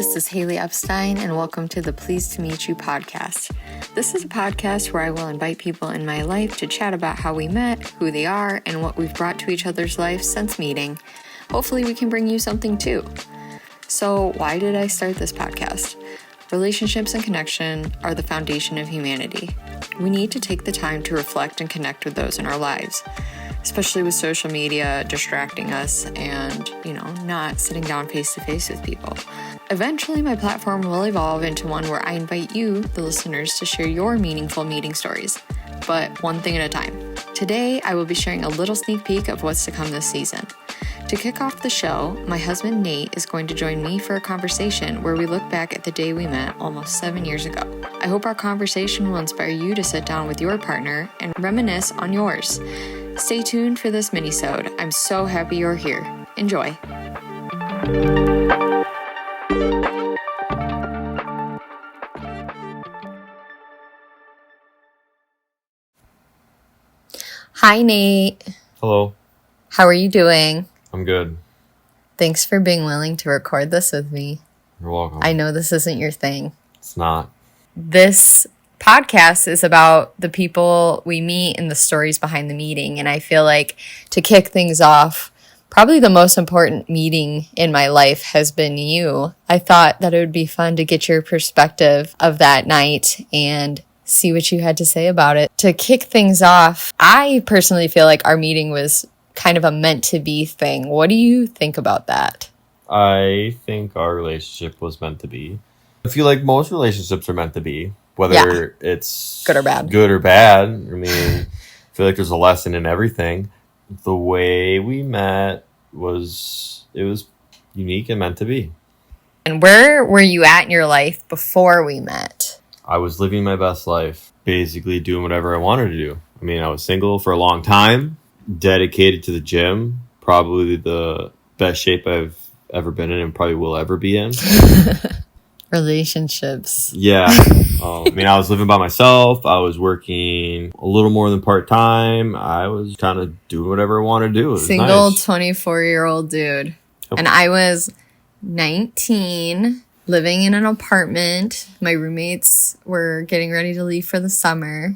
this is Haley Epstein, and welcome to the Pleased to Meet You podcast. This is a podcast where I will invite people in my life to chat about how we met, who they are, and what we've brought to each other's lives since meeting. Hopefully we can bring you something too. So why did I start this podcast? Relationships and connection are the foundation of humanity. We need to take the time to reflect and connect with those in our lives, especially with social media distracting us and, not sitting down face to face with people. Eventually, my platform will evolve into one where I invite you, the listeners, to share your meaningful meeting stories, but one thing at a time. Today, I will be sharing a little sneak peek of what's to come this season. To kick off the show, my husband Nate is going to join me for a conversation where we look back at the day we met almost 7 years ago. I hope our conversation will inspire you to sit down with your partner and reminisce on yours. Stay tuned for this mini-sode. I'm so happy you're here. Enjoy. Hi, Nate. Hello. How are you doing? I'm good. Thanks for being willing to record this with me. You're welcome. I know this isn't your thing. It's not. This podcast is about the people we meet and the stories behind the meeting. And I feel like to kick things off, probably the most important meeting in my life has been you. I thought that it would be fun to get your perspective of that night and see what you had to say about it. To kick things off, I personally feel like our meeting was kind of a meant to be thing. What do you think about that? I think our relationship was meant to be. I feel like most relationships are meant to be, whether it's good or bad. I mean, I feel like there's a lesson in everything. The way we met was unique and meant to be. And where were you at in your life before we met? I was living my best life, basically doing whatever I wanted to do. I mean, I was single for a long time, dedicated to the gym, probably the best shape I've ever been in and probably will ever be in. Relationships. Yeah. I mean, I was living by myself. I was working a little more than part-time. I was kind of doing whatever I wanted to do. It was single nice. 24-year-old dude. And I was 19, living in an apartment. My roommates were getting ready to leave for the summer.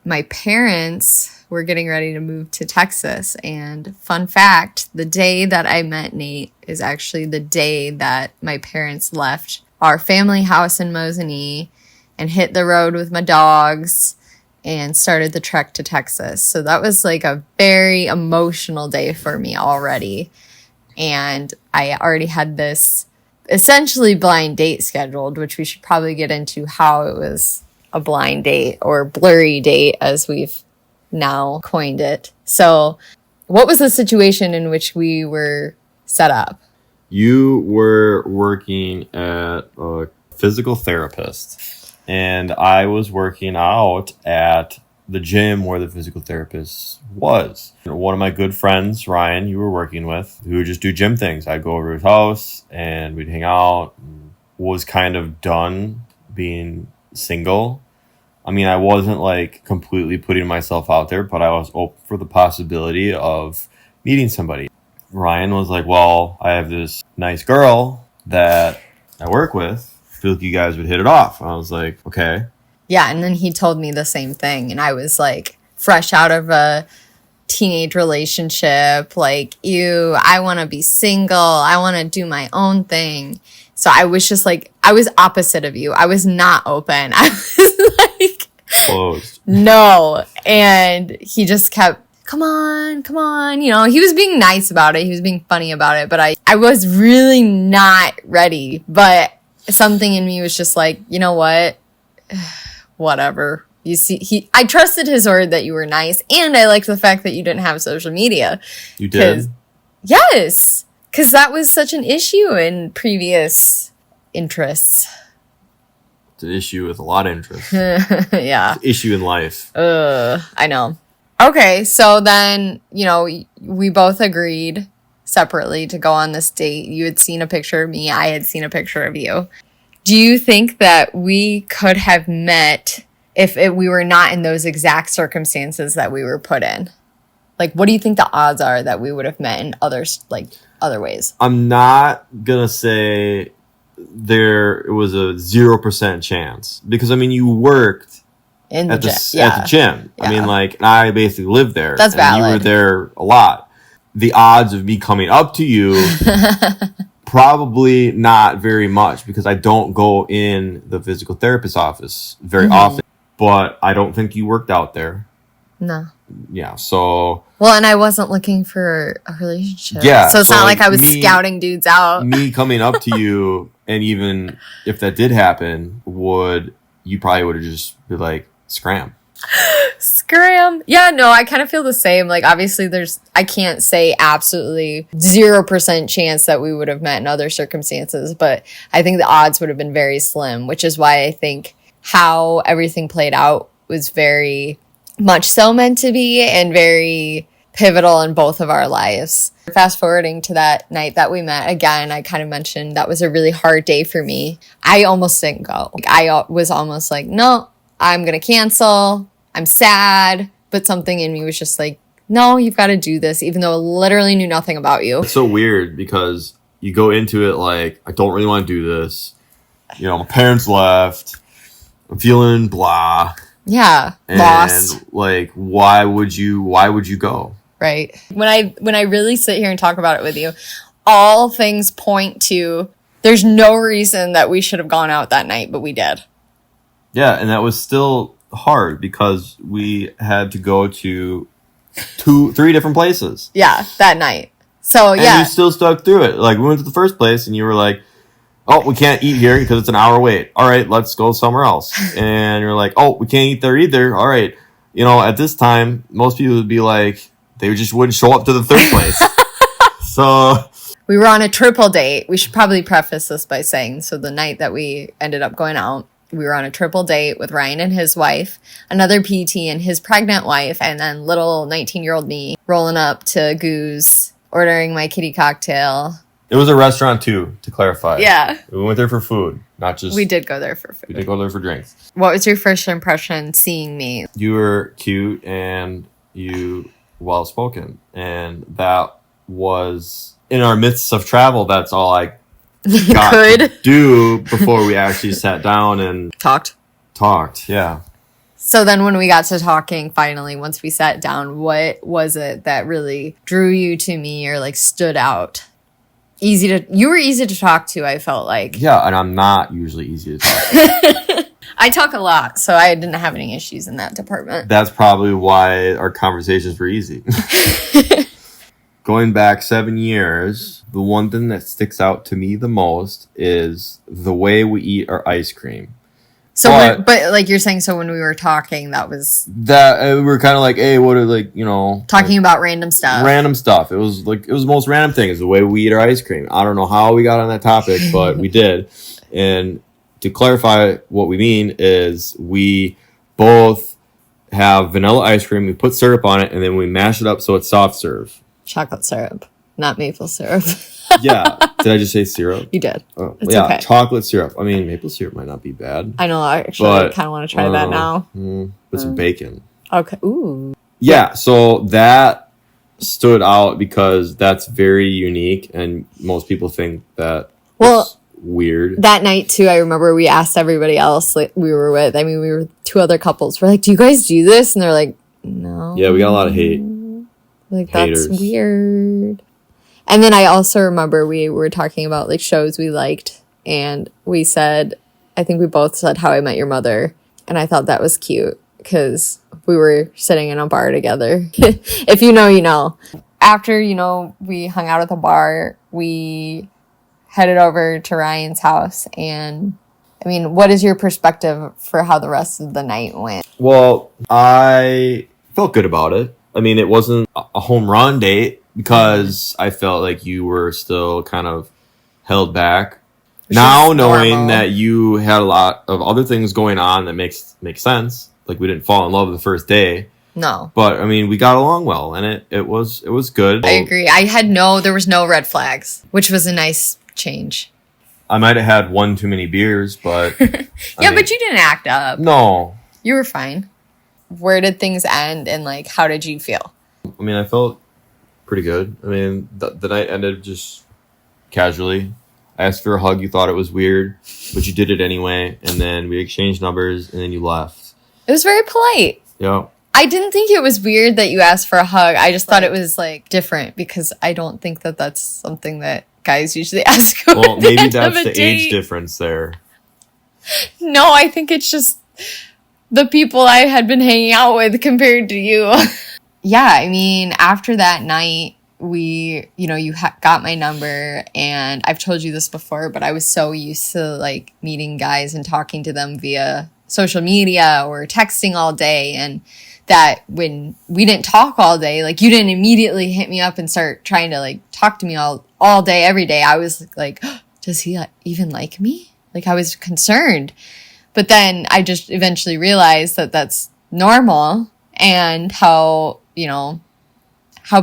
My parents were getting ready to move to Texas. And fun fact, the day that I met Nate is actually the day that my parents left our family house in Mosinee and hit the road with my dogs and started the trek to Texas. So that was like a very emotional day for me already. And I already had this essentially blind date scheduled, which we should probably get into how it was a blind date or blurry date as we've now coined it. So what was the situation in which we were set up? You were working at a physical therapist, and I was working out at the gym where the physical therapist was. One of my good friends, Ryan, you were working with, who would just do gym things. I'd go over to his house, and we'd hang out. Was kind of done being single. I mean, I wasn't like completely putting myself out there, but I was open for the possibility of meeting somebody. Ryan was like, well, I have this nice girl that I work with. I feel like you guys would hit it off. And I was like, okay. Yeah, and then he told me the same thing. And I was like, fresh out of a teenage relationship, like, ew, I want to be single. I want to do my own thing. So I was just like, I was opposite of you. I was not open. I was like, closed. No. And he just kept, come on. He was being nice about it. He was being funny about it. But I was really not ready. But something in me was just like, you know what? Whatever. You see, I trusted his word that you were nice. And I liked the fact that you didn't have social media. You did? Yes. Because that was such an issue in previous interests. It's an issue with a lot of interest. Yeah. It's an issue in life. I know. Okay, so then, we both agreed separately to go on this date. You had seen a picture of me. I had seen a picture of you. Do you think that we could have met if we were not in those exact circumstances that we were put in? Like, what do you think the odds are that we would have met in other ways? I'm not going to say it was a 0% chance because I mean you worked at the gym. Yeah. I mean, like, I basically lived there. That's valid. You were there a lot. The odds of me coming up to you, probably not very much because I don't go in the physical therapist office very often. But I don't think you worked out there. No. Yeah, so... Well, and I wasn't looking for a relationship. Yeah. So it's not like I was scouting dudes out. Me coming up to you, and even if that did happen, you probably would have just been like, scram. Scram. Yeah, no, I kind of feel the same. Like, obviously, I can't say absolutely 0% chance that we would have met in other circumstances, but I think the odds would have been very slim, which is why I think how everything played out was very much so meant to be and very pivotal in both of our lives. Fast forwarding to that night that we met, again, I kind of mentioned that was a really hard day for me. I almost didn't go. I was almost like, no, I'm going to cancel. I'm sad. But something in me was just like, no, you've got to do this, even though I literally knew nothing about you. It's so weird because you go into it like, I don't really want to do this. You know, my parents left. I'm feeling blah. Yeah, and lost. Like, why would you go? Right. When I really sit here and talk about it with you, all things point to there's no reason that we should have gone out that night, but we did. Yeah, and that was still hard because we had to go to 3 different places. Yeah, that night. So, and yeah. you still stuck through it. Like, we went to the first place and you were like, oh, we can't eat here because it's an hour wait. All right, let's go somewhere else. And you're like, oh, we can't eat there either. All right. You know, at this time, most people would be like, they just wouldn't show up to the third place. So... We were on a triple date. We should probably preface this by saying, so the night that we ended up going out, we were on a triple date with Ryan and his wife, another PT and his pregnant wife, and then little 19-year-old me rolling up to Goose, ordering my kitty cocktail. It was a restaurant too, to clarify. Yeah. We went there for food, not just... We did go there for food. We did go there for drinks. What was your first impression seeing me? You were cute and you well-spoken. And that was... In our midst of travel, that's all I got to do before we actually sat down and... Talked, yeah. So then when we got to talking, finally, once we sat down, what was it that really drew you to me or, like, stood out? You were easy to talk to, I felt like. Yeah, and I'm not usually easy to talk to. I talk a lot, so I didn't have any issues in that department. That's probably why our conversations were easy. Going back 7 years, the one thing that sticks out to me the most is the way we eat our ice cream. So, but like you're saying, so when we were talking, that was... we were kind of like, hey, what are, like, you know... Talking about random stuff. Random stuff. It was the most random thing is the way we eat our ice cream. I don't know how we got on that topic, but we did. And to clarify what we mean is we both have vanilla ice cream, we put syrup on it, and then we mash it up so it's soft serve. Chocolate syrup, not maple syrup. Yeah. Did I just say syrup? You did. Oh, it's yeah, okay. Chocolate syrup. I mean, maple syrup might not be bad. I know. Actually, I kind of want to try that now. With some bacon. Okay. Ooh. Yeah, so that stood out because that's very unique, and most people think that it's weird. That night, too, I remember we asked everybody else like we were with. I mean, we were 2 other couples. We're like, do you guys do this? And they're like, no. Yeah, we got a lot of hate. Like, haters. That's weird. And then I also remember we were talking about, like, shows we liked. And we said, I think we both said How I Met Your Mother. And I thought that was cute because we were sitting in a bar together. If you know, you know. After, you know, we hung out at the bar, we headed over to Ryan's house. And, I mean, what is your perspective for how the rest of the night went? Well, I felt good about it. I mean, it wasn't a home run date because I felt like you were still kind of held back. Now knowing that you had a lot of other things going on that makes sense. Like, we didn't fall in love the first day. No. But I mean, we got along well, and it was good. I agree. There was no red flags, which was a nice change. I might have had one too many beers, but but you didn't act up. No. You were fine. Where did things end, and like, how did you feel? I mean, I felt pretty good. I mean, the night ended just casually. I asked for a hug. You thought it was weird, but you did it anyway. And then we exchanged numbers, and then you left. It was very polite. Yeah. I didn't think it was weird that you asked for a hug. I just thought it was like different because I don't think that that's something that guys usually ask. Well, maybe that's the age difference there. No, I think it's just the people I had been hanging out with compared to you. Yeah, I mean, after that night, you got my number, and I've told you this before, but I was so used to like meeting guys and talking to them via social media or texting all day, and that when we didn't talk all day, like you didn't immediately hit me up and start trying to like talk to me all day, every day. I was like, oh, does he even like me? Like I was concerned. But then I just eventually realized that that's normal, and how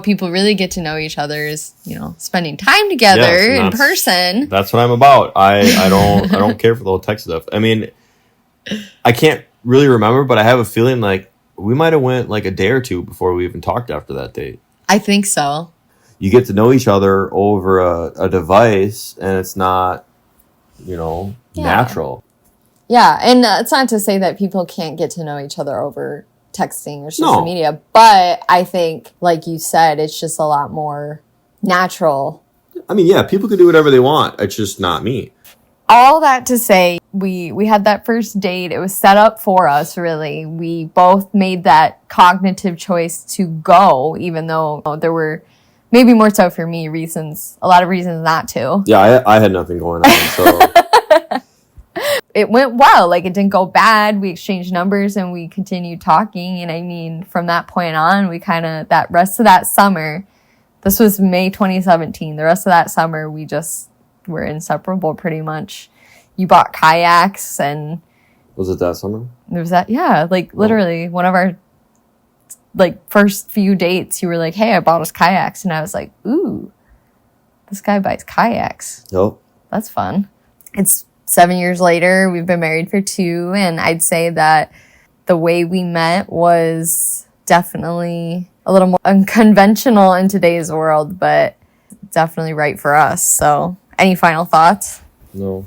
people really get to know each other is, spending time together in person. That's what I'm about. I don't care for the whole text stuff. I mean, I can't really remember, but I have a feeling like we might have went like a day or two before we even talked after that date. I think so. You get to know each other over a device, and it's not, natural. Yeah, and it's not to say that people can't get to know each other over texting or social media, but I think, like you said, it's just a lot more natural. I mean, yeah, people can do whatever they want. It's just not me. All that to say, we had that first date. It was set up for us, really. We both made that cognitive choice to go, even though there were, maybe more so for me, a lot of reasons not to. Yeah, I had nothing going on, so... It went well. Like, it didn't go bad. We exchanged numbers and we continued talking. And I mean, from that point on, we that rest of that summer, this was May 2017. The rest of that summer, we just were inseparable pretty much. You bought kayaks, and... Was it that summer? It was that, yeah. Like, literally, one of our, like, first few dates, you were like, hey, I bought us kayaks. And I was like, ooh, this guy buys kayaks. Yep. That's fun. It's 7 years later, we've been married for 2, and I'd say that the way we met was definitely a little more unconventional in today's world, but definitely right for us. So, any final thoughts? No.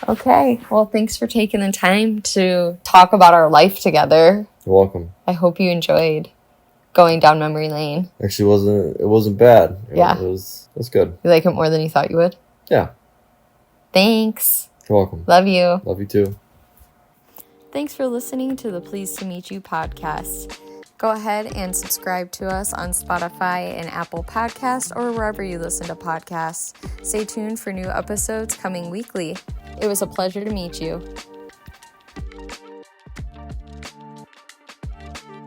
Okay, well, thanks for taking the time to talk about our life together. You're welcome. I hope you enjoyed going down memory lane. Actually, it wasn't bad. Yeah. It was good. You like it more than you thought you would? Yeah. Thanks. You're welcome. Love you. Love you too. Thanks for listening to the Pleased to Meet You podcast. Go ahead and subscribe to us on Spotify and Apple Podcasts or wherever you listen to podcasts. Stay tuned for new episodes coming weekly. It was a pleasure to meet you.